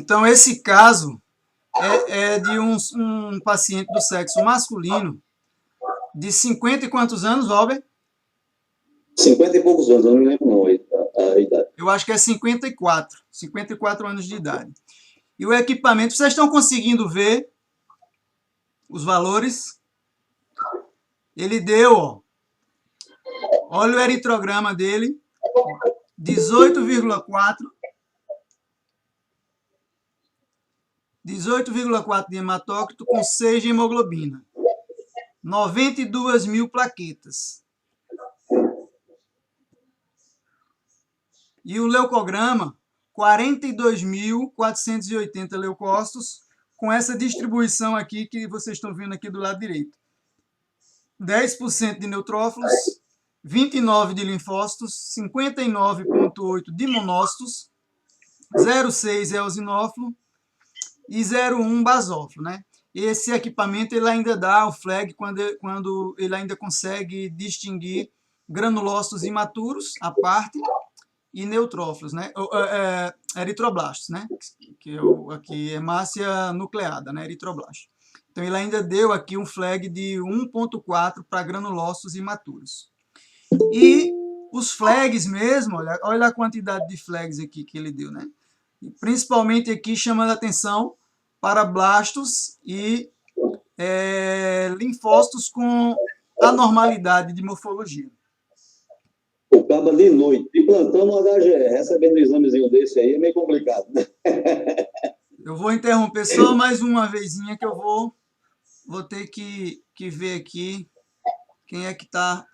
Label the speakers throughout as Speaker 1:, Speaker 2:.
Speaker 1: Então, esse caso é de um paciente do sexo masculino de 50 e quantos anos, Valber?
Speaker 2: 50 e poucos anos, eu não me lembro não a idade.
Speaker 1: Eu acho que é 54 anos de idade. E o equipamento, vocês estão conseguindo ver os valores? Ele deu, ó, olha o eritrograma dele, 18,4 de hematócrito com 6 de hemoglobina. 92 mil plaquetas. E o leucograma, 42.480 leucócitos, com essa distribuição aqui que vocês estão vendo aqui do lado direito. 10% de neutrófilos, 29 de linfócitos, 59,8 de monócitos, 0,6 eosinófilo e 0,1 basófilo, né? Esse equipamento ele ainda dá o flag quando ele ainda consegue distinguir granulócitos imaturos, à parte, e neutrófilos, né? Eritroblastos, né? Que aqui é hemácia nucleada, né? Eritroblasto. Então, ele ainda deu aqui um flag de 1,4 para granulócitos imaturos. E os flags mesmo, olha a quantidade de flags aqui que ele deu, né? E principalmente aqui chamando a atenção para blastos e linfócitos com anormalidade de morfologia.
Speaker 2: O cabo de noite, de plantão no HGE, recebendo um examezinho desse aí é meio complicado, né?
Speaker 1: Eu vou interromper só mais uma vezinha que eu vou ter que ver aqui quem é que está.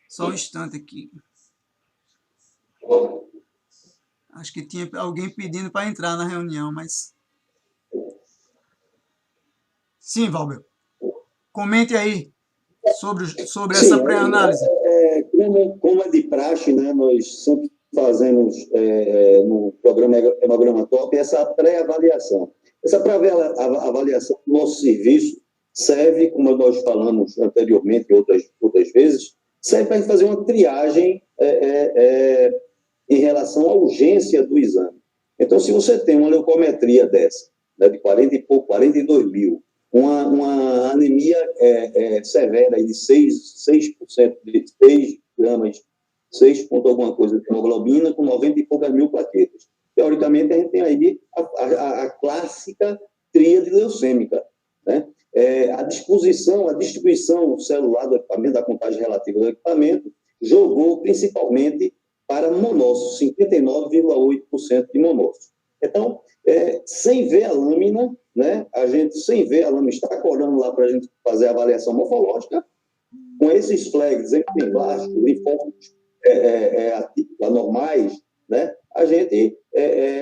Speaker 1: Só um instante aqui. Acho que tinha alguém pedindo para entrar na reunião, mas... Sim, Valber. Comente aí sobre essa pré-análise.
Speaker 2: Como é de praxe, né, nós sempre fazemos no programa Hemograma Top essa pré-avaliação. Essa pré-avaliação do nosso serviço serve, como nós falamos anteriormente outras vezes, serve para a gente fazer uma triagem em relação à urgência do exame. Então, se você tem uma leucometria dessa, né, de 42 mil, uma anemia severa de 6%, de 6 gramas, 6 ponto alguma coisa de hemoglobina, com 90 e poucas mil plaquetas. Teoricamente, a gente tem aí a clássica tríade leucêmica, né? A distribuição celular do equipamento, da contagem relativa do equipamento, jogou principalmente para monócitos, 59,8% de monócitos. Então, sem ver a lâmina, né, a gente, sem ver a lâmina, está corando lá para a gente fazer a avaliação morfológica, com esses flags emblásticos, linfócitos anormais, né, a gente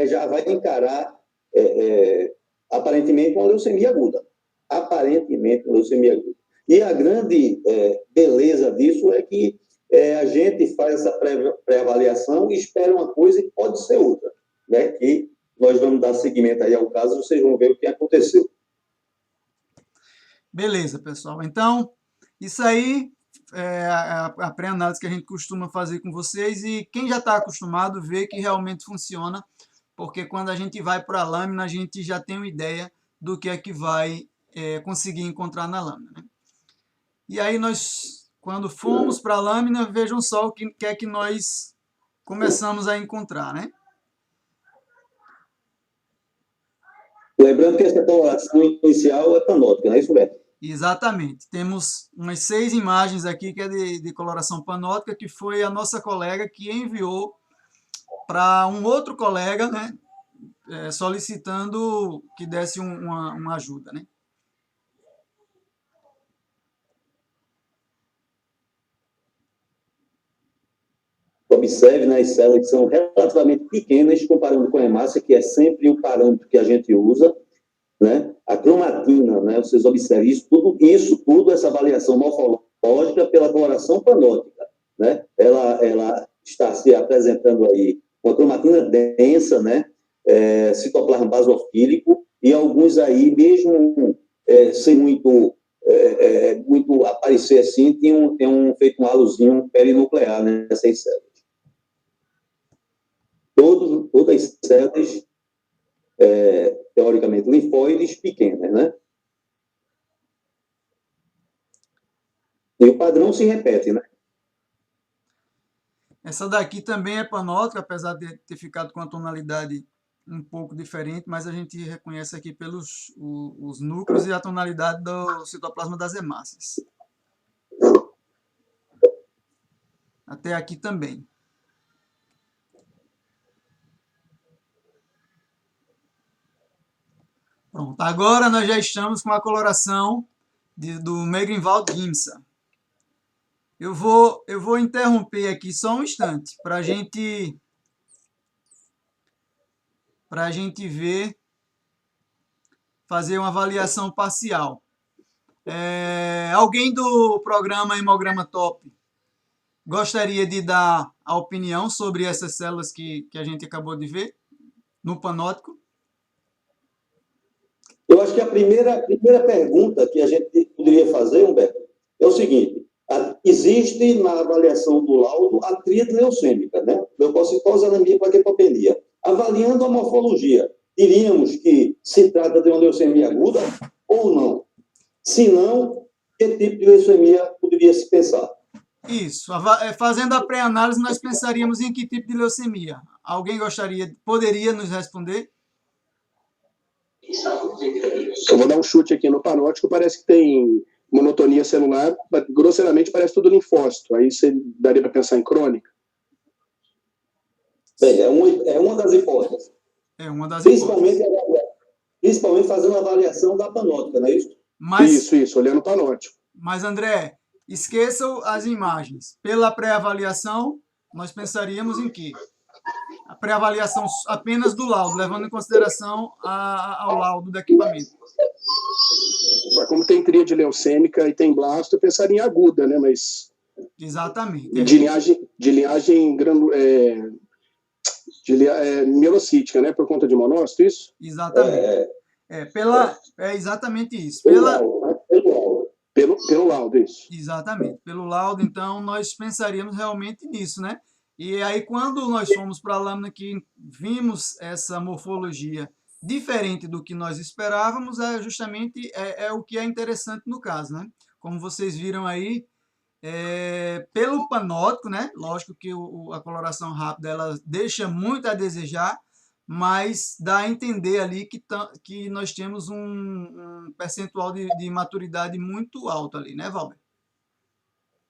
Speaker 2: já vai encarar, aparentemente, uma leucemia aguda. Aparentemente, uma leucemia aguda. E a grande beleza disso é que a gente faz essa pré-avaliação e espera uma coisa e pode ser outra, né, que nós vamos dar seguimento aí ao caso, vocês vão ver o que aconteceu.
Speaker 1: Beleza, pessoal. Então, isso aí é a pré-análise que a gente costuma fazer com vocês, e quem já está acostumado vê que realmente funciona, porque quando a gente vai para a lâmina, a gente já tem uma ideia do que é que vai conseguir encontrar na lâmina, né? E aí nós, quando fomos para a lâmina, vejam só o que é que nós começamos a encontrar, né?
Speaker 2: Lembrando que essa coloração inicial é panótica, não é isso, Beto?
Speaker 1: Exatamente. Temos umas 6 imagens aqui que é de coloração panótica, que foi a nossa colega que enviou para um outro colega, né, solicitando que desse uma ajuda, né?
Speaker 2: Observe nas células que são relativamente pequenas, comparando com a hemácia, que é sempre o parâmetro que a gente usa, né? A cromatina, né? Vocês observam isso tudo, essa avaliação morfológica pela coloração panótica, né? Ela está se apresentando aí uma cromatina densa, né? Citoplasma basofílico, e alguns aí, mesmo sem muito aparecer assim, tem feito um halozinho perinuclear nessas células. todas as células, teoricamente, linfóides pequenas, né? E o padrão se repete, né?
Speaker 1: Essa daqui também é panótica, apesar de ter ficado com a tonalidade um pouco diferente, mas a gente reconhece aqui pelos os núcleos e a tonalidade do citoplasma das hemácias. Até aqui também. Pronto, agora nós já estamos com a coloração do Megrenwald-Gimsa. Eu vou interromper aqui só um instante para a gente ver, fazer uma avaliação parcial. Alguém do programa Hemograma Top gostaria de dar a opinião sobre essas células que a gente acabou de ver no panótico?
Speaker 2: Eu acho que a primeira pergunta que a gente poderia fazer, Humberto, é o seguinte: existe na avaliação do laudo a tríade leucêmica, né? Leucocitose, anemia e plaquetopenia. Avaliando a morfologia, diríamos que se trata de uma leucemia aguda ou não? Se não, que tipo de leucemia poderia se pensar?
Speaker 1: Isso. Fazendo a pré-análise, nós pensaríamos em que tipo de leucemia? Alguém poderia nos responder?
Speaker 3: Eu vou dar um chute aqui no panótico, parece que tem monotonia celular, grosseiramente parece tudo linfócito. Aí você daria para pensar em crônica?
Speaker 2: Bem, é uma das hipóteses.
Speaker 1: É uma das hipóteses.
Speaker 2: Principalmente fazendo a avaliação da panótica, não é isso?
Speaker 3: Isso, olhando o panótico.
Speaker 1: Mas, André, esqueçam as imagens. Pela pré-avaliação, nós pensaríamos em quê? A pré-avaliação apenas do laudo, levando em consideração ao laudo do equipamento.
Speaker 3: Como tem tríade leucêmica e tem blasto, eu pensaria em aguda, né? Mas
Speaker 1: exatamente.
Speaker 3: De linhagem mielocítica, né? Por conta de monócito, isso?
Speaker 1: Exatamente. É exatamente isso.
Speaker 3: Pelo laudo, isso.
Speaker 1: Exatamente. Pelo laudo, então, nós pensaríamos realmente nisso, né? E aí, quando nós fomos para a lâmina que vimos essa morfologia diferente do que nós esperávamos, justamente o que é interessante no caso, né? Como vocês viram aí, pelo panótico, né? Lógico que a coloração rápida ela deixa muito a desejar, mas dá a entender ali que nós temos um percentual de maturidade muito alto ali, né, Valber?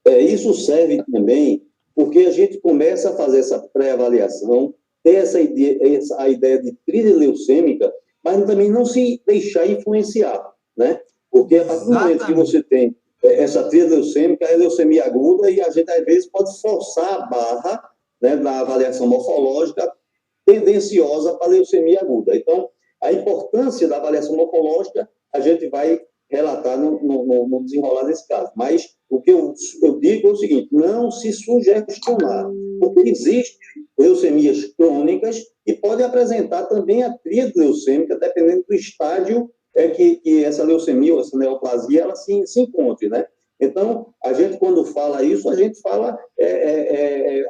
Speaker 2: Isso serve também porque a gente começa a fazer essa pré-avaliação, ter a ideia de tríade leucêmica, mas também não se deixar influenciar, né? Porque a partir do momento que você tem essa tríade leucêmica, é leucemia aguda, e a gente, às vezes, pode forçar a barra, né, da avaliação morfológica tendenciosa para a leucemia aguda. Então, a importância da avaliação morfológica, a gente vai relatar no desenrolar desse caso. Mas o que eu digo é o seguinte: não se sugestionar, porque existem leucemias crônicas e pode apresentar também a tríade leucêmica, dependendo do estágio que essa leucemia ou essa neoplasia ela se encontre, né? Então, a gente, quando fala isso, a gente fala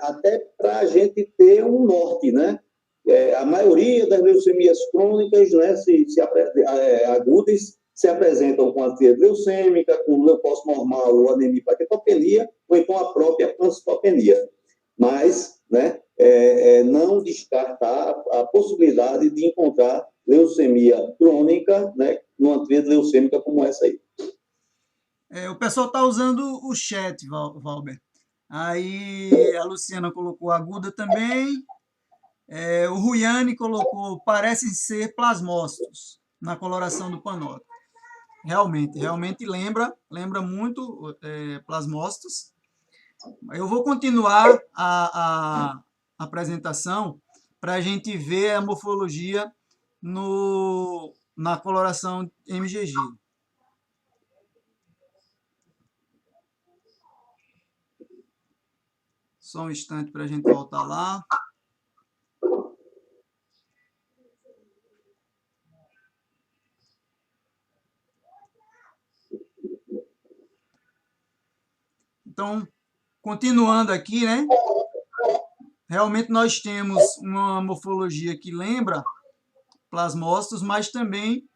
Speaker 2: até para a gente ter um norte, né? A maioria das leucemias crônicas, né, agudas, se apresentam com a tríade leucêmica, com leucócito normal, ou anemia plaquetopenia, ou então a própria pancitopenia. Mas, né, não descartar a possibilidade de encontrar leucemia crônica, né, numa tríade leucêmica como essa aí.
Speaker 1: O pessoal está usando o chat, Valber. Aí a Luciana colocou aguda também. O Ruiane colocou, parecem ser plasmócitos na coloração do panótico. Realmente lembra muito plasmócitos. Eu vou continuar a apresentação para a gente ver a morfologia na coloração MGG. Só um instante para a gente voltar lá. Então, continuando aqui, né? realmente nós temos uma morfologia que lembra plasmócitos, mas também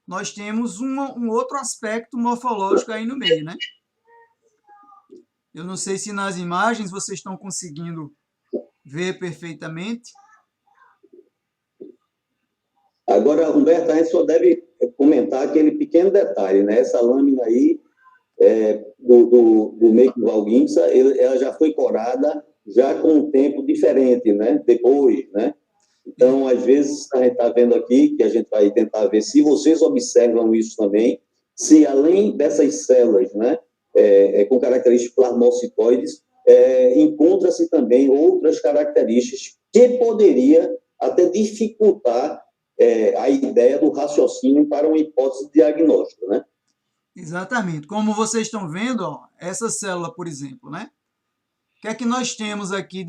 Speaker 1: nós temos um outro aspecto morfológico aí no meio, né? Eu não sei se nas imagens vocês estão conseguindo ver perfeitamente.
Speaker 2: Agora, Humberto, a gente só deve comentar aquele pequeno detalhe, né? Essa lâmina aí do Meiko Valguinça, ela já foi corada já com um tempo diferente, né? Depois, né? Então, às vezes, a gente está vendo aqui, que a gente vai tentar ver se vocês observam isso também, se além dessas células, né, com características plasmocitoides, encontra-se também outras características que poderia até dificultar a ideia do raciocínio para uma hipótese diagnóstica, né?
Speaker 1: Exatamente. Como vocês estão vendo, ó, essa célula, por exemplo, né? O que é que nós temos aqui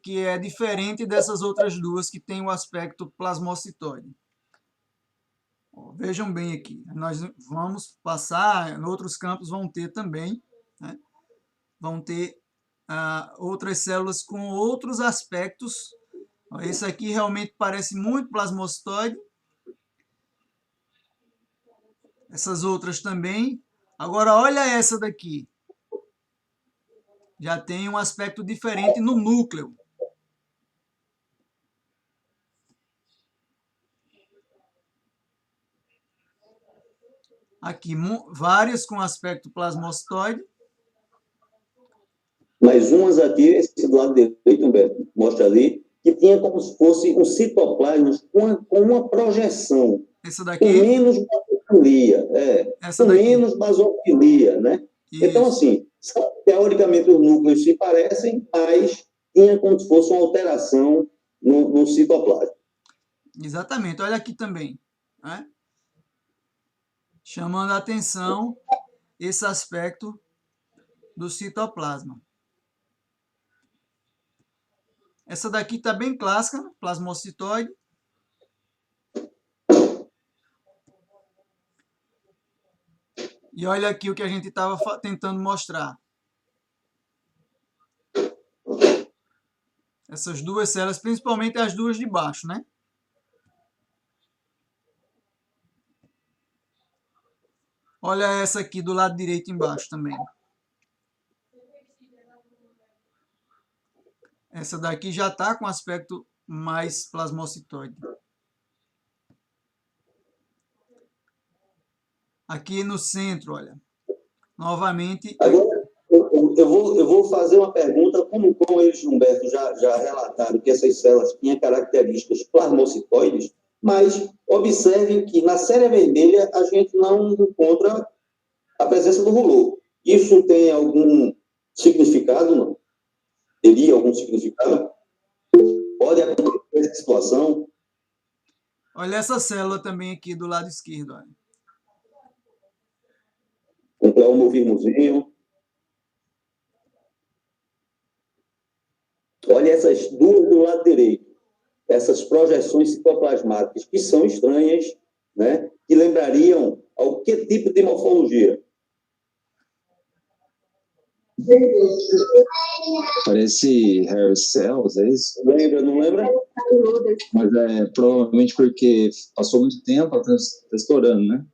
Speaker 1: que é diferente dessas outras duas que têm o aspecto plasmocitoide? Ó, vejam bem aqui. Nós vamos passar, em outros campos vão ter também, né? Vão ter outras células com outros aspectos. Ó, esse aqui realmente parece muito plasmocitoide. Essas outras também. Agora, olha essa daqui. Já tem um aspecto diferente no núcleo. Aqui, várias com aspecto plasmocitoide.
Speaker 2: Mas umas aqui, esse do lado direito, Humberto, mostra ali, que tinha como se fosse um citoplasma com uma projeção.
Speaker 1: Essa daqui?
Speaker 2: Com menos basofilia.
Speaker 1: Essa
Speaker 2: com
Speaker 1: daqui.
Speaker 2: menos basofilia, né?
Speaker 1: Isso.
Speaker 2: Então, assim, teoricamente os núcleos se parecem, mas tinha como se fosse uma alteração no citoplasma.
Speaker 1: Exatamente. Olha aqui também, né? Chamando a atenção esse aspecto do citoplasma. Essa daqui está bem clássica, plasmocitoide. E olha aqui o que a gente estava tentando mostrar. Essas duas células, principalmente as duas de baixo, né? Olha essa aqui do lado direito embaixo também. Essa daqui já está com aspecto mais plasmocitoide. Aqui no centro, olha. Novamente.
Speaker 2: Agora, eu vou fazer uma pergunta, como eles, Humberto, já relataram que essas células tinham características plasmocitoides, mas observem que na série vermelha a gente não encontra a presença do rolô. Isso tem algum significado, não? Teria algum significado? Pode acontecer essa situação?
Speaker 1: Olha essa célula também aqui do lado esquerdo, olha.
Speaker 2: Um pleomorfismozinho. Olha essas duas do lado direito. Essas projeções citoplasmáticas que são estranhas, né? Que lembrariam ao que tipo de morfologia?
Speaker 4: Parece hair cells, é isso?
Speaker 2: Lembra, não lembra?
Speaker 4: Mas provavelmente porque passou muito tempo, ela está estourando, né?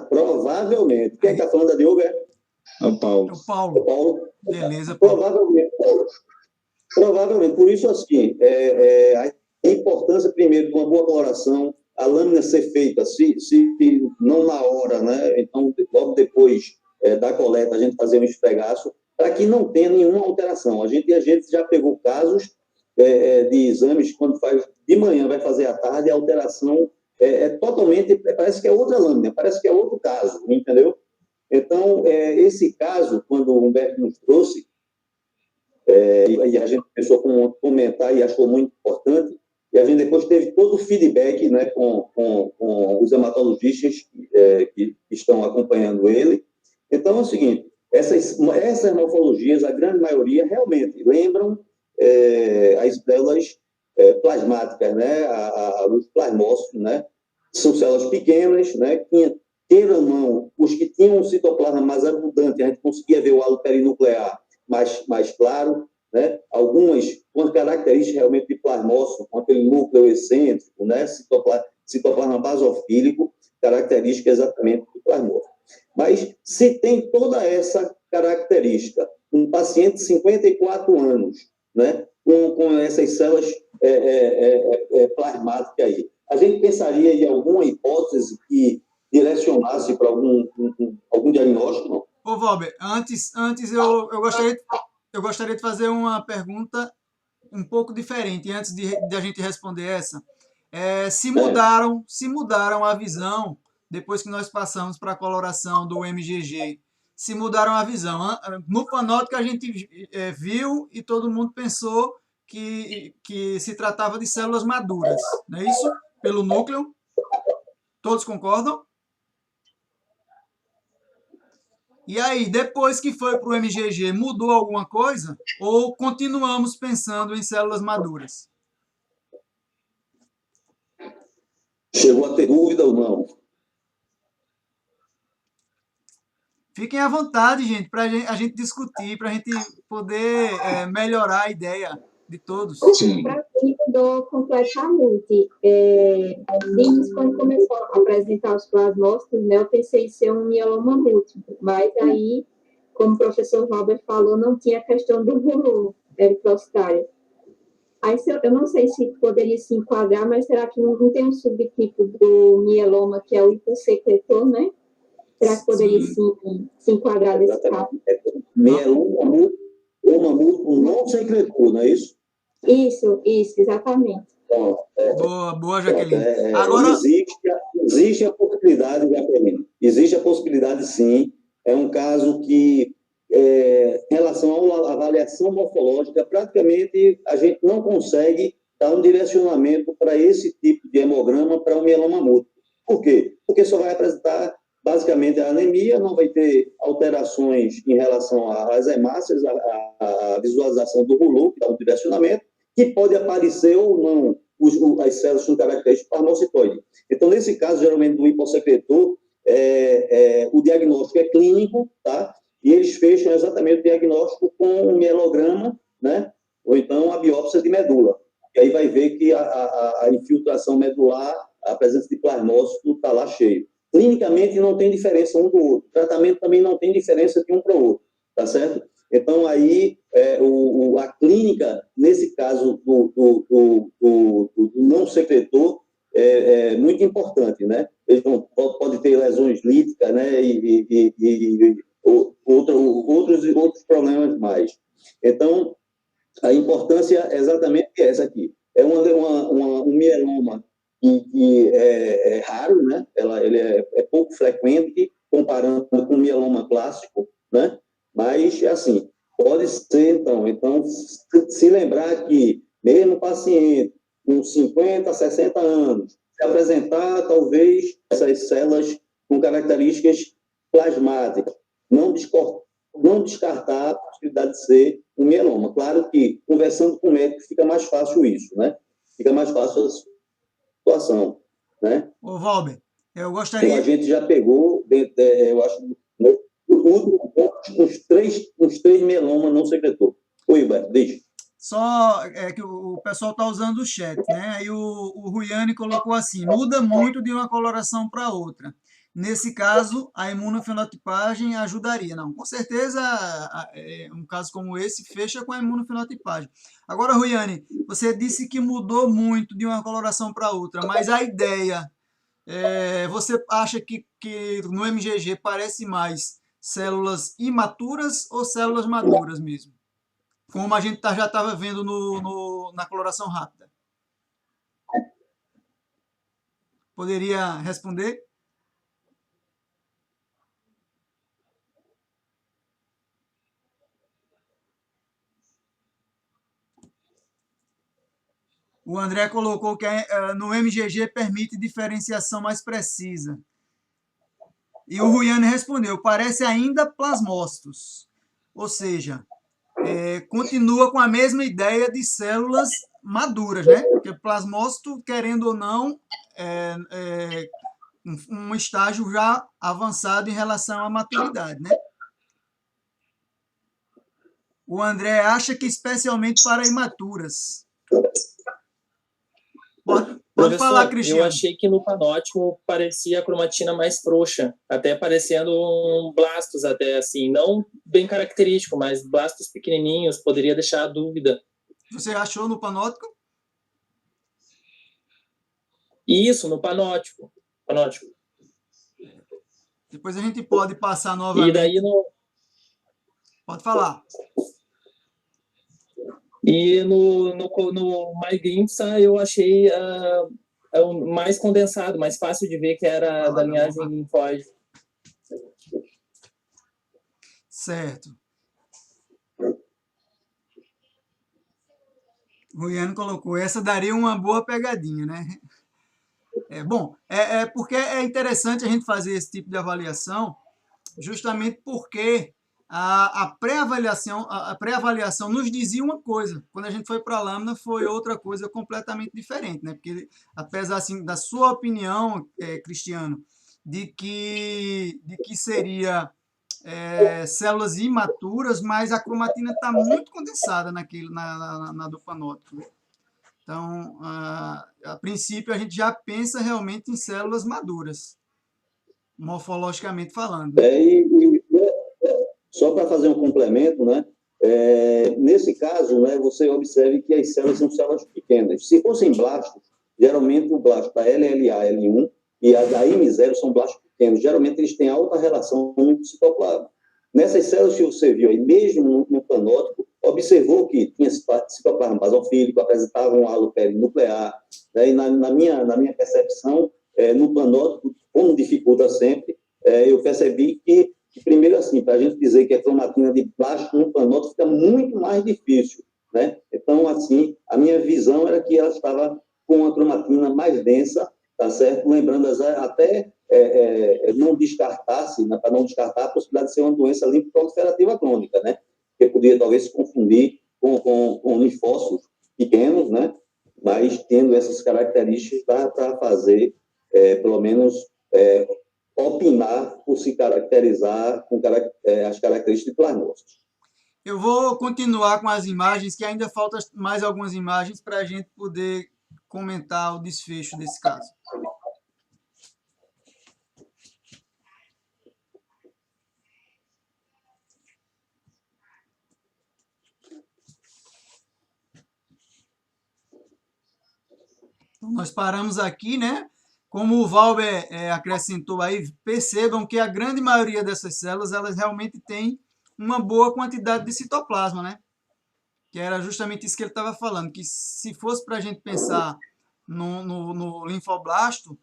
Speaker 2: Provavelmente. Quem é que está falando da Diogo?
Speaker 4: É o Paulo.
Speaker 1: É o Paulo.
Speaker 2: O Paulo?
Speaker 1: Beleza, Paulo.
Speaker 2: Provavelmente. Por isso, assim, a importância, primeiro, de uma boa coloração, a lâmina ser feita, se não na hora, né? Então, logo depois da coleta, a gente fazer um esfregaço, para que não tenha nenhuma alteração. A gente já pegou casos de exames, quando faz de manhã, vai fazer à tarde, a alteração totalmente, parece que é outra lâmina, parece que é outro caso, entendeu? Então, esse caso, quando o Humberto nos trouxe, e a gente começou a comentar e achou muito importante, e a gente depois teve todo o feedback, né, com os hematologistas que estão acompanhando ele. Então, é o seguinte, essas morfologias, a grande maioria, realmente lembram as células plasmáticas, né, os plasmócitos, né, são células pequenas, né, queira ou não, os que tinham um citoplasma mais abundante, a gente conseguia ver o halo perinuclear mais claro, né? Algumas com características realmente de plasmócito, com aquele núcleo excêntrico, né? Citoplasma basofílico, característica exatamente do plasmócito. Mas se tem toda essa característica, um paciente de 54 anos, né? Com essas células plasmáticas aí, a gente pensaria em alguma hipótese que direcionasse para algum diagnóstico, não?
Speaker 1: Ô, Valber, antes eu gostaria de fazer uma pergunta um pouco diferente, antes de a gente responder essa. Se mudaram a visão, depois que nós passamos para a coloração do MGG, se mudaram a visão. No panótico a gente viu e todo mundo pensou que se tratava de células maduras, não é isso? Pelo núcleo. Todos concordam? E aí, depois que foi para o MGG, mudou alguma coisa? Ou continuamos pensando em células maduras?
Speaker 2: Chegou a ter dúvida ou não?
Speaker 1: Fiquem à vontade, gente, para a gente discutir, para a gente poder melhorar a ideia de todos.
Speaker 4: Sim.
Speaker 5: Para mim mudou completamente. Desde quando começou a apresentar os plasmócitos, né, eu pensei em ser um mieloma múltiplo, mas aí, como o professor Robert falou, não tinha a questão do rolo eritrocitário. Aí eu não sei se poderia se enquadrar, mas será que não tem um subtipo do mieloma que é o hipossecretor, né? Será que poderia se enquadrar nesse caso?
Speaker 2: Mieloma múltiplo não secretor, não é isso?
Speaker 5: Isso, exatamente.
Speaker 2: Bom,
Speaker 1: Boa, Jaqueline. Agora,
Speaker 2: existe a possibilidade, Jaqueline. Existe a possibilidade, sim. É um caso que, em relação à avaliação morfológica, praticamente a gente não consegue dar um direcionamento para esse tipo de hemograma para um mieloma múltiplo. Por quê? Porque só vai apresentar basicamente a anemia, não vai ter alterações em relação às hemácias, a visualização do rouleau, que dá um direcionamento, que pode aparecer ou não as células com características plasmocitoide. Então, nesse caso, geralmente, do hipossecretor, o diagnóstico é clínico, tá? E eles fecham exatamente o diagnóstico com um mielograma, né? Ou então a biópsia de medula. E aí vai ver que a infiltração medular, a presença de plasmócito está lá cheio. Clinicamente não tem diferença um do outro. O tratamento também não tem diferença de um para o outro, tá certo? Então, aí, a clínica, nesse caso do não secretor, é muito importante, né? Ele pode ter lesões líticas, né? E outros problemas mais. Então, a importância é exatamente essa aqui. É um mieloma que é raro, né? Ele é pouco frequente, comparando com o mieloma clássico, né? Mas, assim, pode ser, então se lembrar que, mesmo paciente com 50, 60 anos, se apresentar, talvez, essas células com características plasmáticas, não descartar a possibilidade de ser um mieloma. Claro que, conversando com o médico, fica mais fácil isso, né? Fica mais fácil a situação, né?
Speaker 1: ô Valber, eu
Speaker 2: Então,
Speaker 1: gostaria...
Speaker 2: a gente já pegou, eu acho, uns três mielomas não secretor. Oi, Beto, deixa.
Speaker 1: Só que o pessoal está usando o chat, né? Aí o Ruiane colocou assim, muda muito de uma coloração para outra. Nesse caso, a imunofenotipagem ajudaria. Não, com certeza, um caso como esse fecha com a imunofenotipagem. Agora, Ruiane, você disse que mudou muito de uma coloração para outra, mas a ideia, você acha que no MGG parece mais células imaturas ou células maduras mesmo? Como a gente já estava vendo na coloração rápida. Poderia responder? O André colocou que no MGG permite diferenciação mais precisa. E o Ruiane respondeu, parece ainda plasmócitos. Ou seja, continua com a mesma ideia de células maduras, né? Porque plasmócito, querendo ou não, é um estágio já avançado em relação à maturidade, né? O André acha que especialmente para imaturas. Pode
Speaker 6: Professor,
Speaker 1: falar, Cristiano.
Speaker 6: eu achei que no panótico parecia a cromatina mais frouxa, até parecendo um blastos, até assim, não bem característico, mas blastos pequenininhos, poderia deixar a dúvida.
Speaker 1: Você achou no panótico?
Speaker 6: Isso, no panótico.
Speaker 1: Depois a gente pode passar novamente.
Speaker 6: E daí
Speaker 1: Pode falar.
Speaker 6: E no Maigrimsa eu achei mais condensado, mais fácil de ver que era da linhagem linfóide.
Speaker 1: Certo. O Ian colocou, essa daria uma boa pegadinha, né? Bom, porque é interessante a gente fazer esse tipo de avaliação, justamente porque a pré-avaliação nos dizia uma coisa, quando a gente foi para a lâmina foi outra coisa completamente diferente, né? Porque apesar assim, da sua opinião, Cristiano, de que seria células imaturas, mas a cromatina está muito condensada na do panótico, né? Então, a princípio, a gente já pensa realmente em células maduras, morfologicamente falando.
Speaker 2: Só para fazer um complemento, né? Nesse caso, né, você observe que as células são células pequenas. Se fossem blastos, geralmente o blasto da LLA, L1 e a da M0 são blastos pequenos. Geralmente eles têm alta relação com o citoplasma. Nessas células que você viu aí, mesmo no panótipo, observou que tinha citoplasma basofílico, apresentava um halo perinuclear. Né? E na minha percepção, no panótipo, como dificulta sempre, eu percebi que primeiro assim, para a gente dizer que é cromatina de blasto no panótipo fica muito mais difícil, né? Então, assim, a minha visão era que ela estava com uma cromatina mais densa, tá certo? Lembrando até não descartasse, né, para não descartar a possibilidade de ser uma doença linfoproliferativa crônica, né? Que podia talvez se confundir com linfócitos pequenos, né? Mas tendo essas características para fazer, pelo menos, opinar por se caracterizar com as características de plasmócitos.
Speaker 1: Eu vou continuar com as imagens, que ainda faltam mais algumas imagens para a gente poder comentar o desfecho desse caso. Então, nós paramos aqui, né? Como o Valber acrescentou aí, percebam que a grande maioria dessas células, elas realmente têm uma boa quantidade de citoplasma, né? Que era justamente isso que ele estava falando, que se fosse para a gente pensar no linfoblasto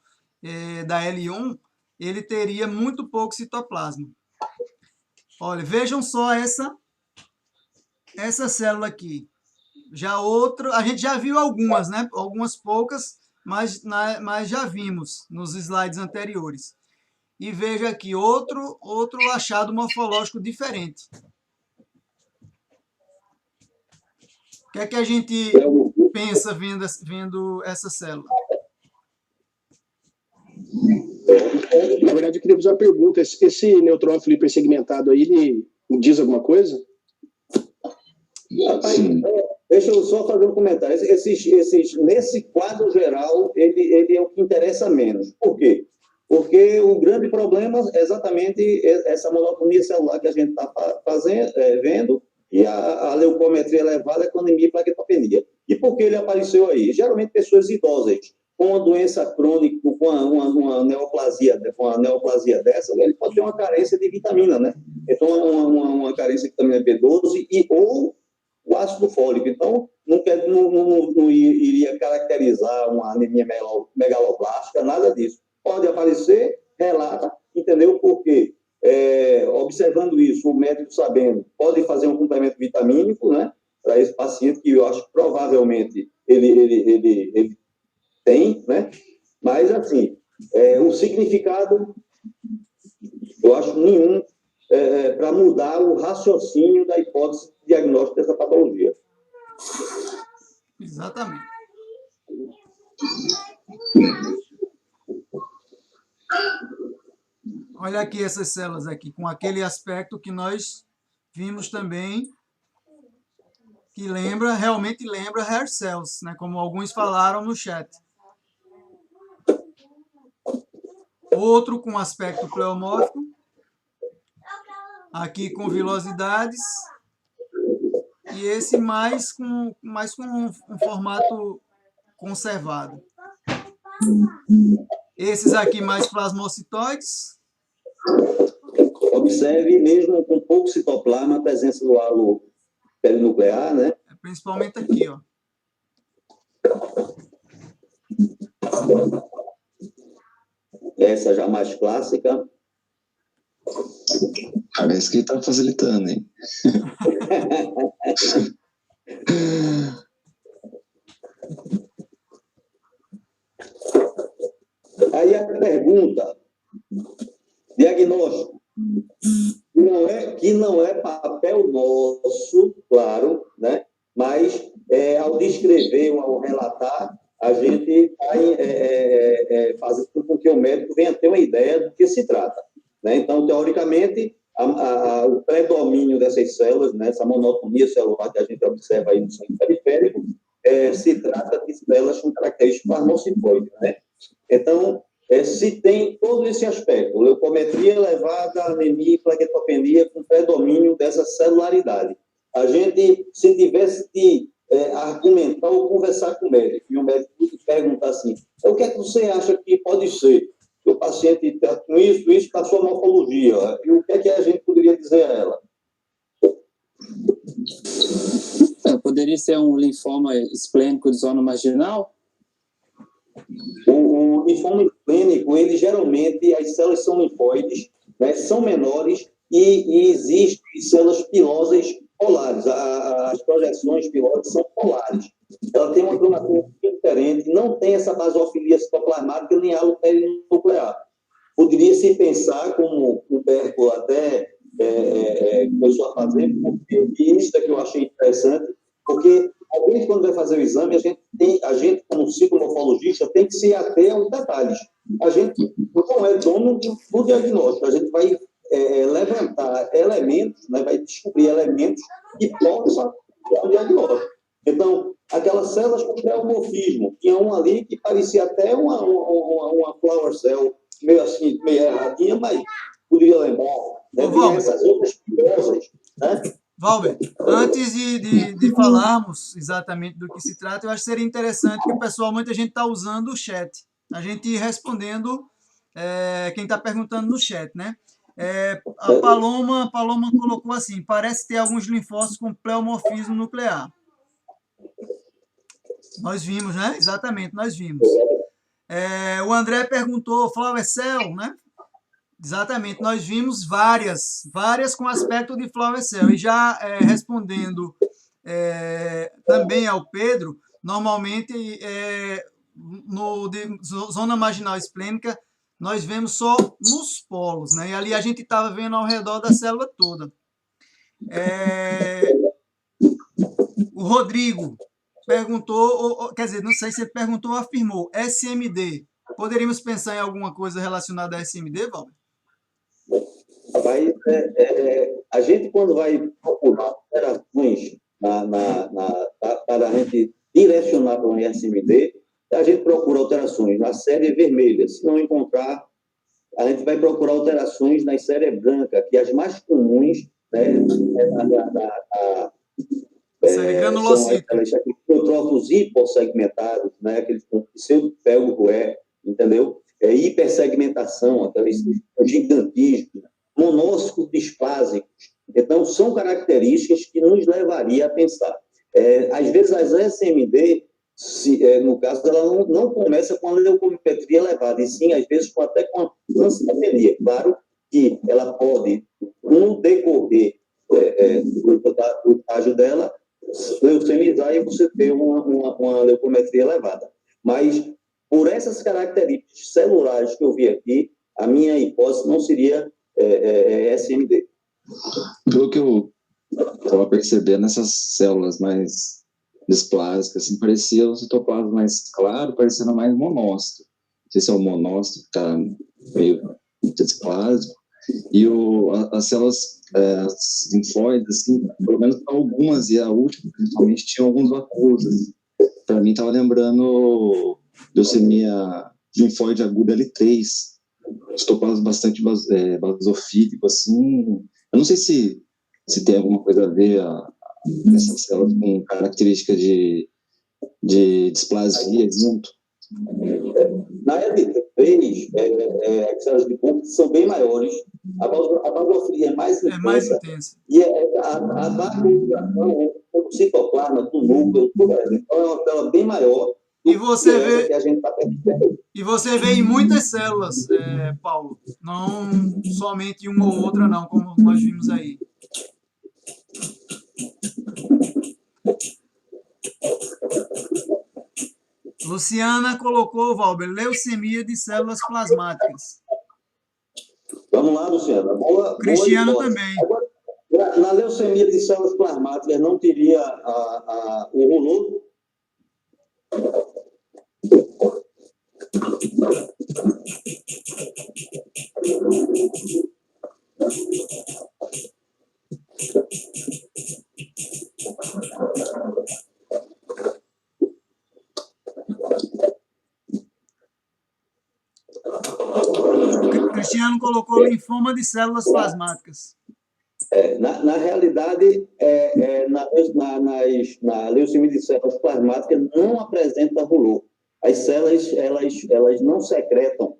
Speaker 1: da L1, ele teria muito pouco citoplasma. Olha, vejam só essa célula aqui. A gente já viu algumas, né? Algumas poucas, mas já vimos nos slides anteriores. E veja aqui, outro achado morfológico diferente. O que é que a gente pensa vendo essa célula?
Speaker 3: Na verdade, eu queria fazer uma pergunta. Esse neutrófilo hipersegmentado aí, ele diz alguma coisa?
Speaker 2: Deixa eu só fazer um comentário. Nesse quadro geral, ele é o que interessa menos. Por quê? Porque o grande problema é exatamente essa monotonia celular que a gente está vendo e a leucometria elevada com anemia e plaquetopenia. E por que ele apareceu aí? Geralmente pessoas idosas com uma doença crônica, com uma neoplasia dessa, ele pode ter uma carência de vitamina, né? Então, uma carência de vitamina B12 ou o ácido fólico. Então, não iria caracterizar uma anemia megaloblástica, nada disso. Pode aparecer, relata, entendeu? Porque, observando isso, o médico sabendo, pode fazer um complemento vitamínico, né? Para esse paciente, que eu acho que provavelmente ele tem, né? Mas, assim, o significado, eu acho nenhum para mudar o raciocínio da hipótese de diagnóstico dessa patologia.
Speaker 1: Exatamente. Olha aqui essas células aqui, com aquele aspecto que nós vimos também que realmente lembra hair cells, né, como alguns falaram no chat. Outro com aspecto pleomórfico, aqui com vilosidades, e esse mais com um formato conservado. Esses aqui mais plasmocitoides.
Speaker 2: Observe, mesmo com pouco citoplasma, a presença do halo perinuclear, né?
Speaker 1: Principalmente aqui, ó.
Speaker 2: Essa já mais clássica.
Speaker 4: Parece que está facilitando, hein?
Speaker 2: Aí a pergunta, diagnóstico, que não é papel nosso, claro, né? Mas ao descrever ou ao relatar, a gente vai fazendo com que o médico venha ter uma ideia do que se trata, né? Então, teoricamente, o predomínio dessas células, né, essa monotonia celular que a gente observa aí no sangue periférico, se trata de células com características plasmocitoides, né? Então, se tem todo esse aspecto, leucometria elevada, anemia e plaquetopenia com predomínio dessa celularidade. A gente, se tivesse de argumentar ou conversar com o médico, e o médico perguntar assim, o que é que você acha que pode ser? Que o paciente está com isso da sua morfologia, e o que é que a gente poderia dizer a ela?
Speaker 7: Poderia ser um linfoma esplênico de zona marginal?
Speaker 2: O linfoma esplênico, ele geralmente, as células são linfóides, né, são menores e existem células pilosas polares. As projeções pilosas são polares. Ela tem uma cromatina diferente, não tem essa basofilia citoplasmática nem halo perinuclear. Poderia-se pensar, como o Berco até começou a fazer, porque isso que eu achei interessante, porque a gente, quando vai fazer o exame, a gente como psicomorfologista, tem que se ater aos detalhes. A gente não é dono do diagnóstico, a gente vai levantar elementos, né, vai descobrir elementos que possam dar o diagnóstico. Então, aquelas células com pleomorfismo, tinha uma ali que parecia até uma flower cell, meio assim, meio erradinha, mas poderia lembrar, né? Tem essas outras pilosas, né?
Speaker 1: Valber, antes de falarmos exatamente do que se trata, eu acho que seria interessante que o pessoal, muita gente está usando o chat, a gente ir respondendo quem está perguntando no chat, né? A Paloma colocou assim, parece ter alguns linfócitos com pleomorfismo nuclear. Nós vimos, né? Exatamente, nós vimos. O André perguntou, flower cell, né? Exatamente, nós vimos várias com aspecto de flower cell. E já respondendo também ao Pedro, normalmente zona marginal esplênica, nós vemos só nos polos, né? E ali a gente estava vendo ao redor da célula toda. O Rodrigo perguntou, quer dizer, não sei se ele perguntou ou afirmou, SMD. Poderíamos pensar em alguma coisa relacionada a SMD, Valber?
Speaker 2: A gente, quando vai procurar alterações para a gente direcionar para o SMD, a gente procura alterações na série vermelha. Se não encontrar, a gente vai procurar alterações na série branca, que as mais comuns, né,
Speaker 1: série granulocítica.
Speaker 2: São aqueles neutrófilos hipossegmentados, né, aqueles com pseudo-pélvico entendeu? Hipersegmentação, aqueles gigantismos, monócitos disfásicos. Então, são características que nos levaria a pensar. Às vezes, as SMD, no caso, ela não começa com a leucometria elevada, e sim, às vezes, até com a pancelopenia. Claro que ela pode, no decorrer do estágio dela, leucemizar e você ter uma leucometria elevada. Mas, por essas características celulares que eu vi aqui, a minha hipótese não seria SMD.
Speaker 4: Pelo que eu estava percebendo, essas células mais displásicas, assim, parecia um citoplasma mais claro, parecendo mais monócito. Não sei se é o monócito que está meio displásico. E as células as linfóides, assim, pelo menos algumas, e a última, principalmente, tinha alguns vacuosos. Para mim, estava lembrando leucemia linfóide aguda L3, histoplasma bastante basofílico, assim. Eu não sei se tem alguma coisa a ver essas células com característica de displasia junto.
Speaker 2: Na L3, as células de Kupffer são bem maiores, a basofilia é mais
Speaker 1: intensa.
Speaker 2: E a vascularização do citoplasma, do núcleo, então é uma célula bem maior.
Speaker 1: E você vê,
Speaker 2: que a gente tá percebendo.
Speaker 1: E você vê em muitas células, Paulo, não somente uma ou outra, não, como nós vimos aí. Luciana colocou, Valber, leucemia de células plasmáticas.
Speaker 2: Vamos lá, Luciana.
Speaker 1: Cristiano
Speaker 2: boa
Speaker 1: também.
Speaker 2: Agora, na leucemia de células plasmáticas não teria o rolô?
Speaker 1: Cristiano colocou linfoma de células plasmáticas.
Speaker 2: Na realidade, na leucemia de células plasmáticas não apresenta rolô. As células elas não secretam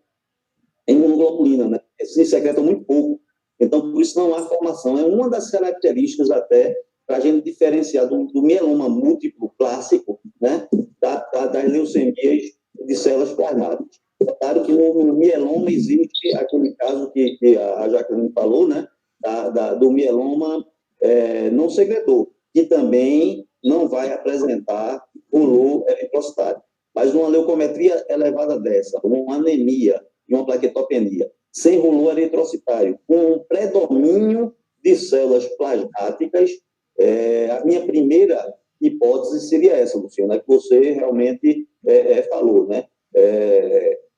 Speaker 2: imunoglobulina, né? Se secretam muito pouco. Então, por isso não há formação. É uma das características até para a gente diferenciar do mieloma múltiplo clássico, né? Das leucemias de células plasmáticas. É claro que no mieloma existe aquele caso que a Jaqueline falou, né? Do mieloma não secretor, que também não vai apresentar rolô eritrocitário. Mas uma leucometria elevada dessa, uma anemia e uma plaquetopenia, sem rolô eritrocitário, com um predomínio de células plasmáticas, a minha primeira hipótese seria essa, Luciana, que você realmente falou, né?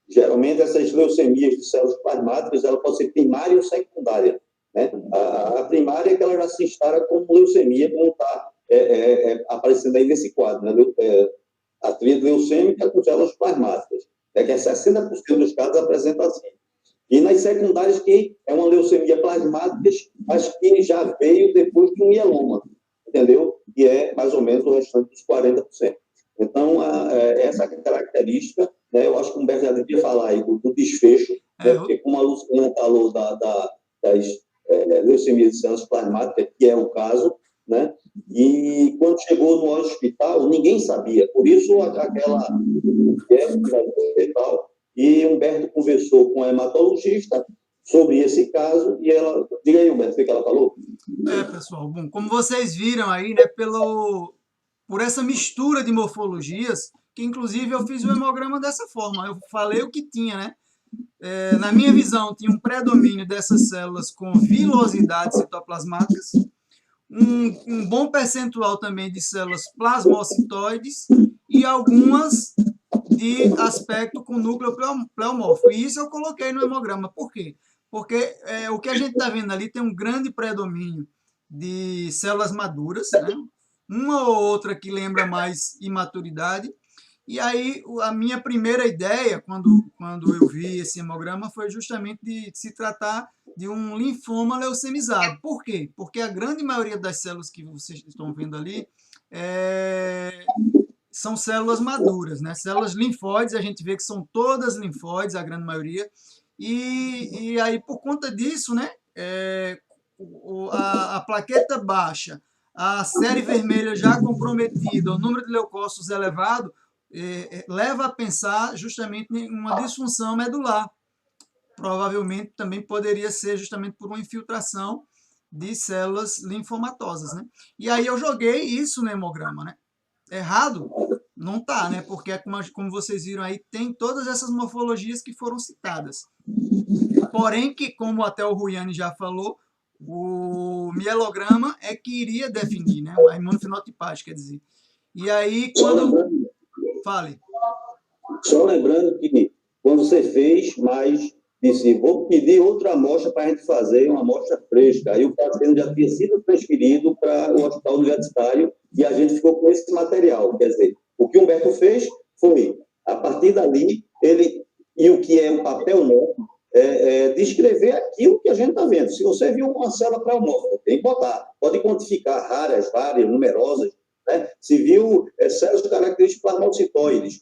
Speaker 2: Geralmente, essas leucemias de células plasmáticas, ela pode ser primária ou secundária, né? A primária é que ela já se instala como leucemia, como está aparecendo aí nesse quadro, né? A tríade leucêmica com células plasmáticas, que é 60% dos casos apresenta assim. E nas secundárias, que é uma leucemia plasmática, mas que já veio depois de um mieloma, entendeu? Que é mais ou menos o restante dos 40%. Então, essa característica, né, eu acho que o Humberto já devia falar aí do desfecho, né, porque como a Luciana falou das leucemias de células plasmáticas, que é o caso, né? E quando chegou no hospital, ninguém sabia. Por isso, aquela hospital, e Humberto conversou com a hematologista sobre esse caso, e ela... Diga aí, Humberto, o que ela falou?
Speaker 1: Pessoal, bom, como vocês viram aí, né, por essa mistura de morfologias, que inclusive eu fiz o hemograma dessa forma, eu falei o que tinha, né? Na minha visão, tinha um predomínio dessas células com vilosidades citoplasmáticas, um bom percentual também de células plasmocitoides e algumas de aspecto com núcleo pleomórfico. E isso eu coloquei no hemograma. Por quê? Porque o que a gente está vendo ali tem um grande predomínio de células maduras, né? Uma ou outra que lembra mais imaturidade. E aí, a minha primeira ideia, quando eu vi esse hemograma, foi justamente de se tratar de um linfoma leucemizado. Por quê? Porque a grande maioria das células que vocês estão vendo ali são células maduras, né? Células linfóides, a gente vê que são todas linfóides, a grande maioria. E aí, por conta disso, né, a plaqueta baixa, a série vermelha já comprometida, o número de leucócitos elevado, leva a pensar justamente em uma disfunção medular. Provavelmente também poderia ser justamente por uma infiltração de células linfomatosas, né? E aí eu joguei isso no hemograma, né? Errado? Não tá, né? Porque, como vocês viram aí, tem todas essas morfologias que foram citadas. Porém, que, como até o Ruiani já falou, o mielograma é que iria definir, né? A imunofenotipagem, quer dizer. E aí, quando... Fale.
Speaker 2: Só lembrando que quando você fez mais disse, vou pedir outra amostra para a gente fazer uma amostra fresca. Aí o paciente já tinha sido transferido para o hospital universitário e a gente ficou com esse material. Quer dizer, o que o Humberto fez foi, a partir dali, ele, e o que é o papel nosso, descrever aquilo que a gente está vendo. Se você viu uma célula pleomórfica, tem que botar. Pode quantificar raras, várias, numerosas. Né? Se viu células de características plasmocitoides,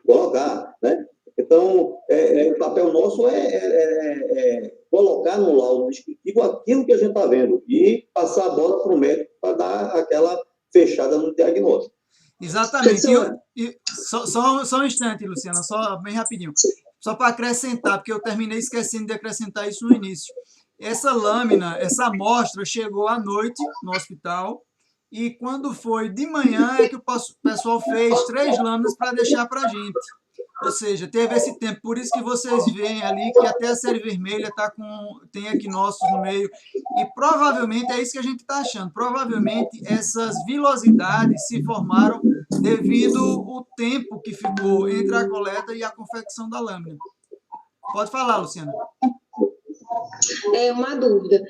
Speaker 2: colocar. Né? Então, o papel nosso é colocar no laudo descritivo aquilo que a gente está vendo e passar a bola para o médico para dar aquela fechada no diagnóstico.
Speaker 1: Exatamente. Só um instante, Luciana, só bem rapidinho. Só para acrescentar, porque eu terminei esquecendo de acrescentar isso no início. Essa lâmina, essa amostra chegou à noite no hospital e quando foi de manhã é que o pessoal fez 3 lâminas para deixar para a gente. Ou seja, teve esse tempo. Por isso que vocês veem ali que até a série vermelha tem equinócitos no meio. E provavelmente é isso que a gente está achando. Provavelmente essas vilosidades se formaram devido ao tempo que ficou entre a coleta e a confecção da lâmina. Pode falar, Luciana.
Speaker 5: Uma dúvida.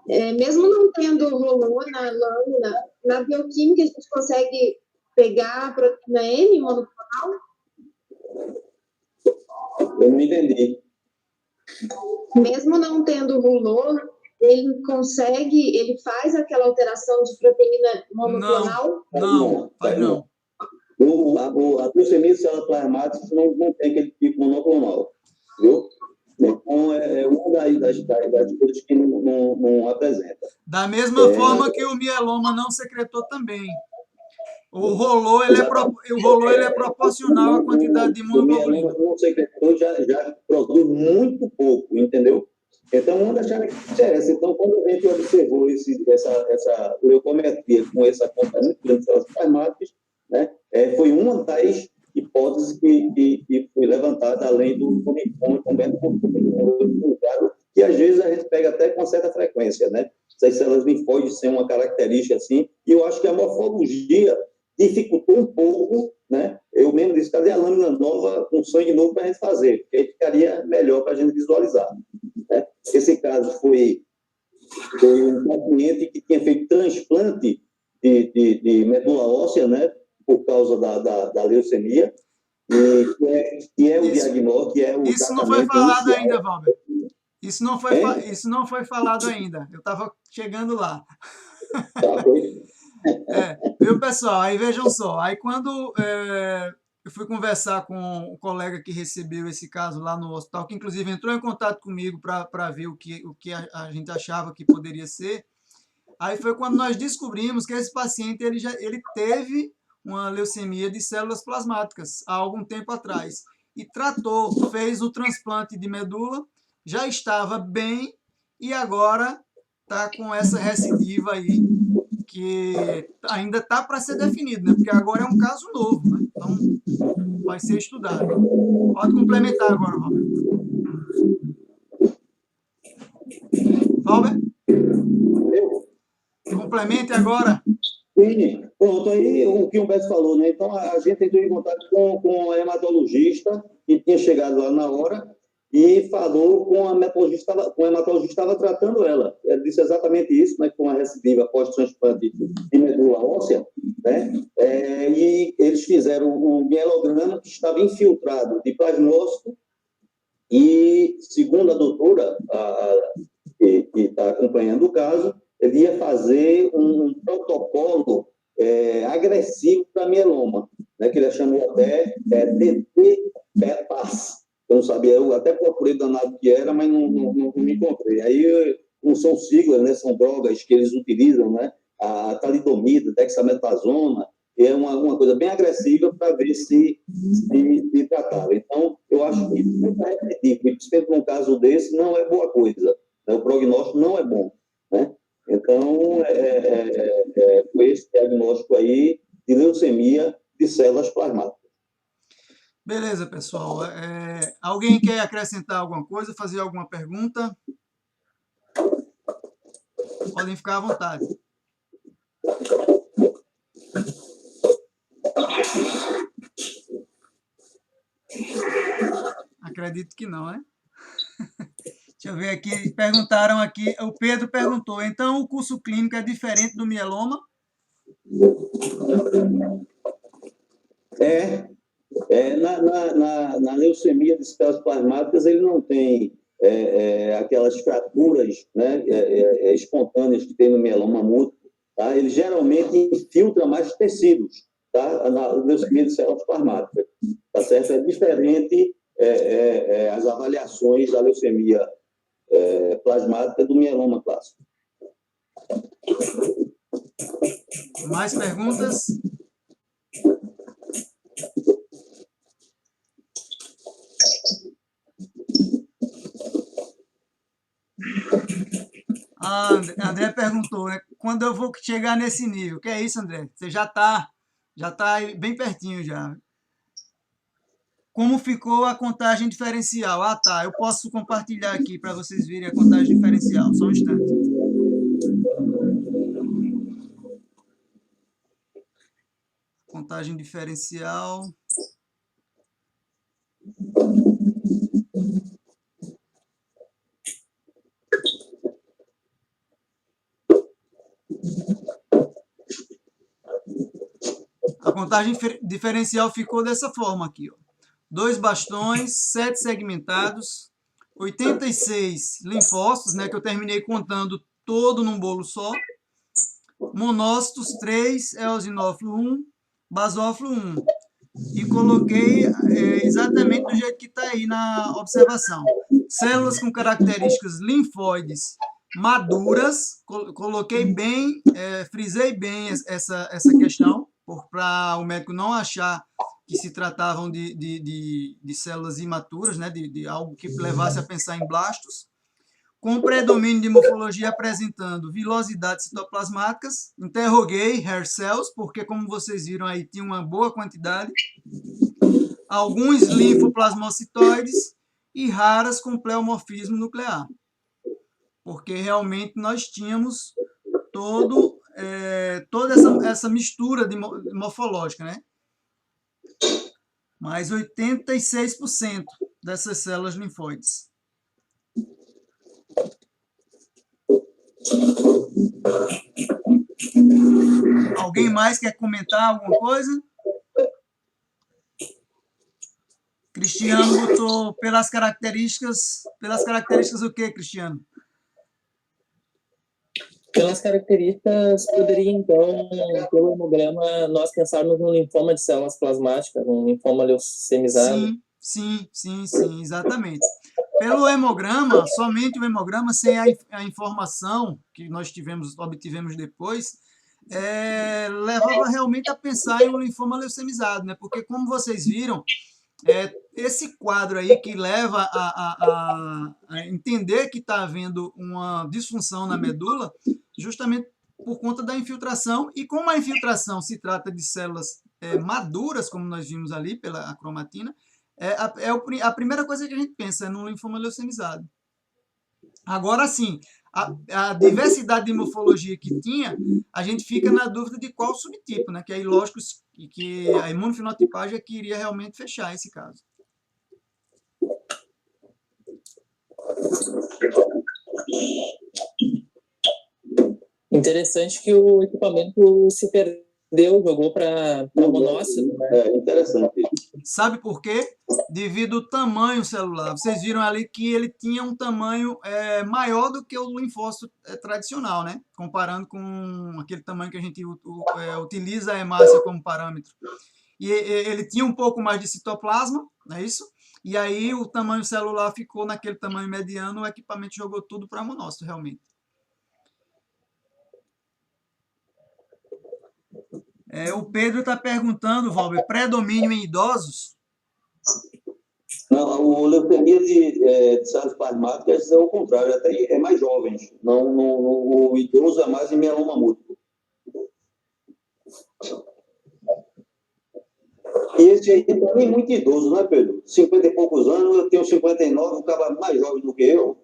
Speaker 5: Mesmo não tendo rolô na lâmina, na bioquímica a gente consegue pegar a proteína M monoclonal?
Speaker 2: Eu não entendi.
Speaker 5: Mesmo não tendo rolô, ele faz aquela alteração de proteína monoclonal?
Speaker 1: Não, faz não.
Speaker 2: A leucemia de célula plasmática não tem aquele tipo monoclonal, viu? Então, é uma das coisas que não apresenta.
Speaker 1: Da mesma forma que o mieloma não secretou também. O rolô ele é proporcional à quantidade de imunoglobulina.
Speaker 2: O mieloma não secretou já produz muito pouco, entendeu? Então, uma das características é essa. Então, quando a gente observou essa leucometria com essa conta muito grande de células plasmáticas, né, foi uma das hipóteses que foi levantada, além do linfoma que às vezes a gente pega até com uma certa frequência, né? Essas células linfóides são uma característica assim, e eu acho que a morfologia dificultou um pouco, né? Eu mesmo disse, cadê a lâmina nova com sangue novo para a gente fazer? Porque aí ficaria melhor para a gente visualizar. Né? Esse caso foi um paciente que tinha feito transplante de medula óssea, né? Por causa da leucemia, que é o diagnóstico, que é o
Speaker 1: Isso não foi falado
Speaker 2: inicial.
Speaker 1: ainda, Valber. Isso não foi falado ainda. Eu estava chegando lá.
Speaker 2: Tá, foi.
Speaker 1: Viu, pessoal? Aí vejam só. Aí quando eu fui conversar com o colega que recebeu esse caso lá no hospital, que inclusive entrou em contato comigo para ver o que a gente achava que poderia ser, aí foi quando nós descobrimos que esse paciente ele teve uma leucemia de células plasmáticas há algum tempo atrás e fez o transplante de medula, já estava bem e agora está com essa recidiva aí que ainda está para ser definido, né? Porque agora é um caso novo, né? Então vai ser estudado. Pode complementar agora, Robert. Robert? Complemente agora.
Speaker 2: Sim, pronto, aí o que o Humberto falou, né? Então a gente entrou em contato com a hematologista, que tinha chegado lá na hora, e falou com a hematologista, estava tratando ela. Ela disse exatamente isso, mas com a recidiva pós-transplante de medula óssea, né? E eles fizeram um mielograma que estava infiltrado de plasmócito, e segundo a doutora, que está acompanhando o caso, ele ia fazer um protocolo agressivo para mieloma, né, que ele chamou até DT-PEPAS. Eu não sabia, eu até procurei danado que era, mas não me encontrei. Aí não são siglas, né, são drogas que eles utilizam, né, a talidomida, dexametasona, é uma coisa bem agressiva para ver se tratava. Então, eu acho que principalmente num caso desse, não é boa coisa. Né? O prognóstico não é bom. Né? Então, foi esse diagnóstico aí de leucemia de células plasmáticas.
Speaker 1: Beleza, pessoal. Alguém quer acrescentar alguma coisa, fazer alguma pergunta? Podem ficar à vontade. Acredito que não, né? Deixa eu ver aqui, perguntaram aqui, o Pedro perguntou, então o curso clínico é diferente do mieloma?
Speaker 2: Na leucemia de células plasmáticas, ele não tem aquelas fraturas, né, espontâneas que tem no mieloma múltiplo, tá? Ele geralmente infiltra mais tecidos, tá? Na leucemia de células plasmáticas, tá certo? É diferente as avaliações da leucemia plasmática do mieloma clássico.
Speaker 1: Mais perguntas? A André perguntou, né? Quando eu vou chegar nesse nível? Que é isso, André? Você já tá bem pertinho já. Como ficou a contagem diferencial? Ah, tá. Eu posso compartilhar aqui para vocês verem a contagem diferencial. Só um instante. Contagem diferencial. A contagem diferencial ficou dessa forma aqui, ó. 2 bastões, 7 segmentados, 86 linfócitos, né, que eu terminei contando todo num bolo só, monócitos 3, eosinófilo 1, basófilo 1. E coloquei exatamente do jeito que está aí na observação. Células com características linfóides maduras, coloquei bem, frisei bem essa questão, para o médico não achar que se tratavam de células imaturas, né, de algo que levasse a pensar em blastos, com predomínio de morfologia apresentando vilosidades citoplasmáticas. Interroguei hair cells, porque, como vocês viram aí, tinha uma boa quantidade, alguns linfoplasmocitoides e raras com pleomorfismo nuclear, porque realmente nós tínhamos toda essa mistura morfológica, né? Mais 86% dessas células linfóides. Alguém mais quer comentar alguma coisa? Cristiano botou pelas características o que, Cristiano?
Speaker 6: Pelas características, poderia, então, pelo hemograma, nós pensarmos no linfoma de células plasmáticas, um linfoma leucemizado.
Speaker 1: Sim, exatamente. Pelo hemograma, somente o hemograma, sem a informação que nós obtivemos depois, levava realmente a pensar em um linfoma leucemizado, né? Porque, como vocês viram, esse quadro aí que leva a entender que está havendo uma disfunção na medula, justamente por conta da infiltração, e como a infiltração se trata de células maduras, como nós vimos ali pela cromatina, a primeira coisa que a gente pensa é no linfoma leucemizado. Agora sim, a diversidade de morfologia que tinha, a gente fica na dúvida de qual subtipo, né? Que aí, lógico, que a imunofenotipagem é que iria realmente fechar esse caso.
Speaker 6: Interessante que o equipamento se perdeu, jogou para monócito, né?
Speaker 2: Interessante.
Speaker 1: Sabe por quê? Devido ao tamanho celular. Vocês viram ali que ele tinha um tamanho maior do que o linfócito tradicional, né? Comparando com aquele tamanho que a gente utiliza a hemácia como parâmetro. E ele tinha um pouco mais de citoplasma, não é isso? E aí o tamanho celular ficou naquele tamanho mediano, o equipamento jogou tudo para monócito, realmente. O Pedro está perguntando, Valber, predomínio em idosos?
Speaker 2: Não, o leucemia de células plasmáticas é o contrário, até é mais jovens. O idoso é mais em mieloma múltiplo. E esse aí também é muito idoso, não é, Pedro? 50 e poucos anos, eu tenho 59, um cara mais jovem do que eu.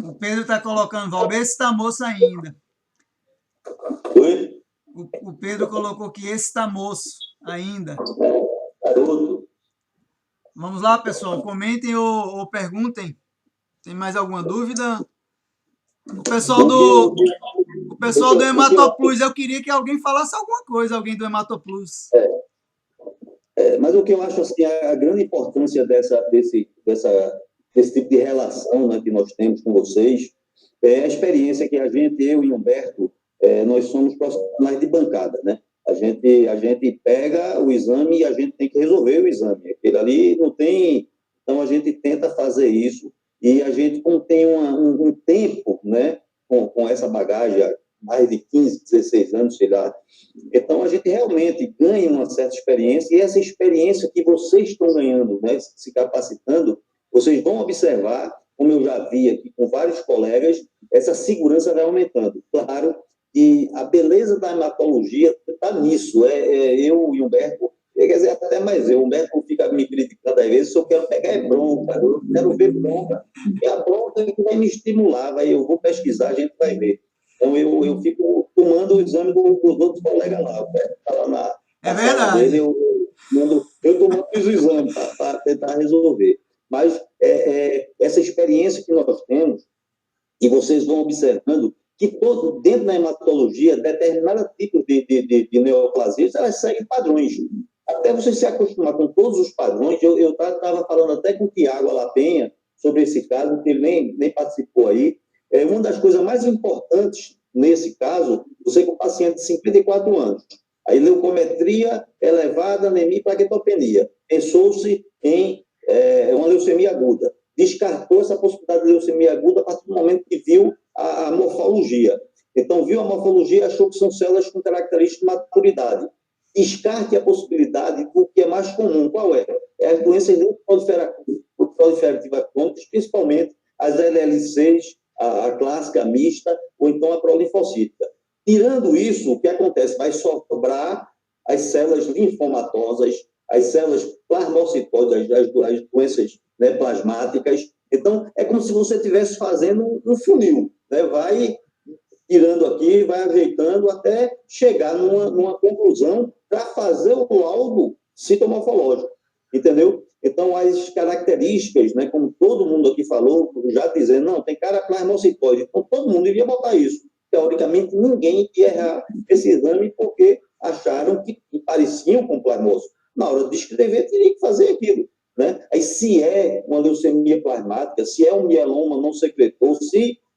Speaker 1: O Pedro está colocando, Valber, esse está moço ainda. Pedro colocou que esse está moço ainda.
Speaker 2: Garoto.
Speaker 1: Vamos lá, pessoal, comentem ou perguntem. Tem mais alguma dúvida? O pessoal do Hematoplus, eu queria que alguém falasse alguma coisa, alguém do Hematoplus.
Speaker 2: Mas o que eu acho assim, a grande importância desse tipo de relação, né, que nós temos com vocês é a experiência que a gente, eu e Humberto, nós somos profissionais de bancada, né? A gente pega o exame e a gente tem que resolver o exame. Aquele ali não tem... Então, a gente tenta fazer isso e a gente, como tem um tempo, né, com essa bagagem, mais de 15, 16 anos, sei lá, então a gente realmente ganha uma certa experiência e essa experiência que vocês estão ganhando, né, se capacitando, vocês vão observar, como eu já vi aqui com vários colegas, essa segurança vai aumentando. Claro, e a beleza da hematologia está nisso. Eu e o Humberto, quer dizer, até mais eu, o Humberto fica me criticando às vezes, se eu quero pegar bronca, eu quero ver bronca, e a bronca é que vai me estimular, eu vou pesquisar, a gente vai ver. Então, eu fico tomando o exame dos outros colegas lá, o Humberto está lá na sala dele, eu tomando os exames para tentar resolver. Mas essa experiência que nós temos, e vocês vão observando que dentro da hematologia, determinados tipos de neoplasias, elas seguem padrões. Até você se acostumar com todos os padrões, eu estava falando até com o Tiago Alapenha sobre esse caso, que ele nem participou aí. Uma das coisas mais importantes nesse caso, você com um paciente de 54 anos, aí leucometria elevada, anemia e plaquetopenia. Pensou-se em uma leucemia aguda. Descartou essa possibilidade de leucemia aguda a partir do momento que viu a morfologia. Então, viu a morfologia e achou que são células com características de maturidade. Descarte a possibilidade do que é mais comum. Qual é? É as doenças proliferativas crônicas, principalmente as LLCs, a clássica, a mista, ou então a prolinfocítica. Tirando isso, o que acontece? Vai sobrar as células linfomatosas, as células plasmocitosas, as doenças, né, plasmáticas. Então, é como se você estivesse fazendo um funil, né? Vai tirando aqui, vai ajeitando até chegar numa conclusão para fazer o laudo citomorfológico, entendeu? Então, as características, né, como todo mundo aqui falou, já dizendo, não, tem cara plasmocitose, então todo mundo iria botar isso. Teoricamente, ninguém ia errar esse exame porque acharam que pareciam com plasmose. Na hora de escrever, teria que fazer aquilo, né? Aí, se é uma leucemia plasmática, se é um mieloma não secretor,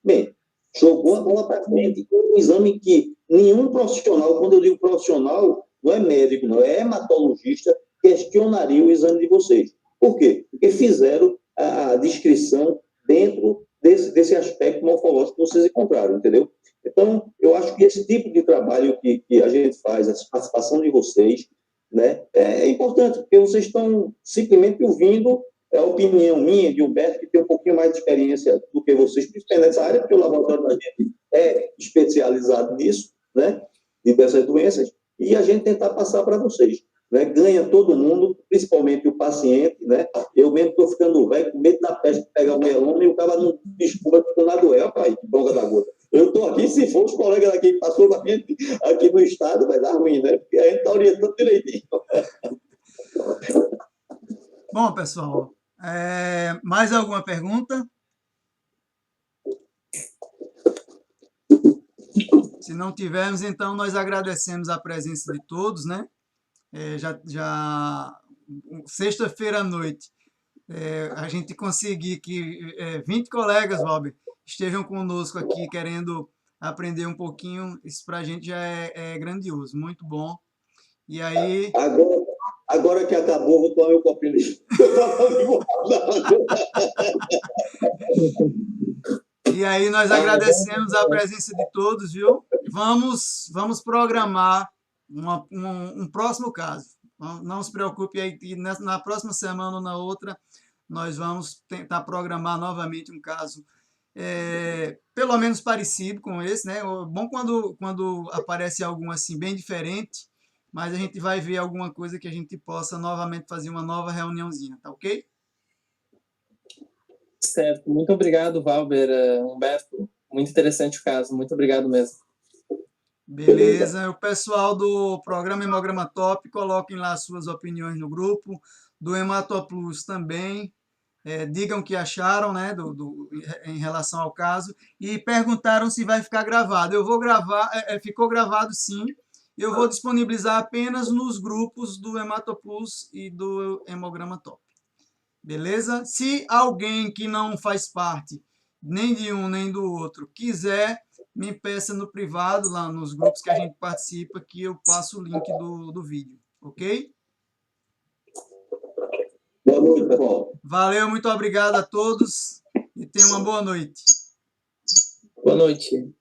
Speaker 2: bem, jogou a bola para frente. Um exame que nenhum profissional, quando eu digo profissional, não é médico, não é hematologista, questionaria o exame de vocês. Por quê? Porque fizeram a descrição dentro desse aspecto morfológico que vocês encontraram, entendeu? Então, eu acho que esse tipo de trabalho que a gente faz, a participação de vocês, né, é importante, porque vocês estão simplesmente ouvindo a opinião minha, de Humberto, que tem um pouquinho mais de experiência do que vocês, principalmente nessa área, porque o laboratório da gente é especializado nisso, né, dessas doenças, e a gente tentar passar para vocês. Né? Ganha todo mundo, principalmente o paciente, né? Eu mesmo estou ficando velho, com medo da peste de pegar o meloma e o cara não desculpa que na doer, pai, que bronca da gota. Eu estou aqui, se for os colegas daqui que passou com a gente aqui no estado, vai dar ruim, né? Porque a gente está orientando direitinho.
Speaker 1: Bom, pessoal, mais alguma pergunta? Se não tivermos, então nós agradecemos a presença de todos, né? Sexta-feira à noite, a gente conseguir que 20 colegas, Valber, estejam conosco aqui querendo aprender um pouquinho, isso para a gente já é grandioso, muito bom. E aí...
Speaker 2: Agora que acabou, vou tomar meu copinho de...
Speaker 1: E aí nós agradecemos a presença de todos, viu? Vamos programar um próximo caso. Não se preocupe aí, na próxima semana ou na outra, nós vamos tentar programar novamente um caso pelo menos parecido com esse, né? Bom quando aparece algum assim bem diferente, mas a gente vai ver alguma coisa que a gente possa novamente fazer uma nova reuniãozinha, tá ok?
Speaker 6: Certo. Muito obrigado, Valber, Humberto. Muito interessante o caso. Muito obrigado mesmo.
Speaker 1: Beleza. O pessoal do programa Hemograma Top, coloquem lá suas opiniões no grupo. Do Hematoplus também. Digam o que acharam, né, em relação ao caso. E perguntaram se vai ficar gravado. Eu vou gravar, ficou gravado sim. Eu vou disponibilizar apenas nos grupos do Hematoplus e do Hemograma Top. Beleza? Se alguém que não faz parte nem de um nem do outro quiser, me peça no privado, lá nos grupos que a gente participa, que eu passo o link do vídeo, ok?
Speaker 2: Boa noite, pessoal.
Speaker 1: Valeu, muito obrigado a todos e tenham uma boa noite.
Speaker 6: Boa noite.